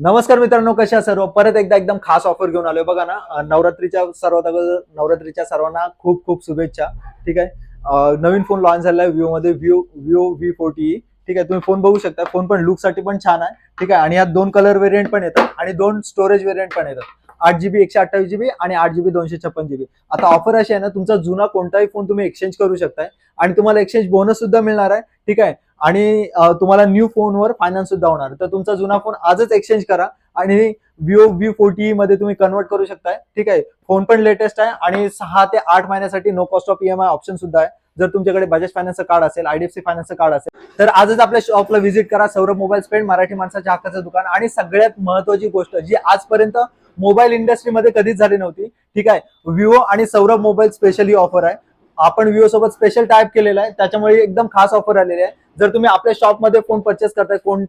नमस्कार मित्रांनो, कशा आहात सर्व. परत एकदा एकदम खास ऑफर घेऊन आलोय बघा ना. नवरात्रीच्या सर्वात अगोदर नवरात्रीच्या सर्वांना खूप खूप शुभेच्छा. ठीक आहे. नवीन फोन लॉन्च झालाय विवो मध्ये, विवो V40. ठीक आहे, तुम्ही फोन बघू शकता. फोन पण लुक साठी पण छान आहे. ठीक आहे, आणि यात 2 कलर व्हेरियंट पण येतात आणि 2 स्टोरेज व्हेरियंट पण येतात. 8GB 128GB आणि 8GB 256GB. आता ऑफर अशी आहे ना, तुमचा जुना कोणताही फोन तुम्ही एक्सचेंज करू शकताय आणि तुम्हाला एक्सचेंज बोनस सुद्धा मिळणार आहे. ठीक आहे, आणि तुम्हाला न्यू फोनवर फायनान्स सुद्धा होणार. तर तुमचा जुना फोन आजच एक्सचेंज करा आणि विवो V40 मध्ये तुम्ही कन्वर्ट करू शकताय. ठीक आहे, फोन पण लेटेस्ट आहे आणि 6 ते 8 महिन्यासाठी no cost of EMI option सुद्धा आहे. जर तुमच्याकडे बजाज फायनान्सचं कार्ड असेल, IDFC फायनान्सचं कार्ड असेल, तर आजच आपल्या शॉपला व्हिजिट करा. सौरभ मोबाईल स्पेंड, मराठी माणसाच्या हक्काचं दुकान. आणि सगळ्यात महत्वाची गोष्ट जी आजपर्यंत मोबाईल इंडस्ट्रीमध्ये कधीच झाली नव्हती. ठीक आहे, विवो आणि सौरभ मोबाईल स्पेशली ऑफर आहे. आपण विवो सोबत स्पेशल टाईप केलेला आहे, त्याच्यामुळे एकदम खास ऑफर आलेली आहे. जर तुम्ही आपल्या शॉपमध्ये फोन परचेस करताय,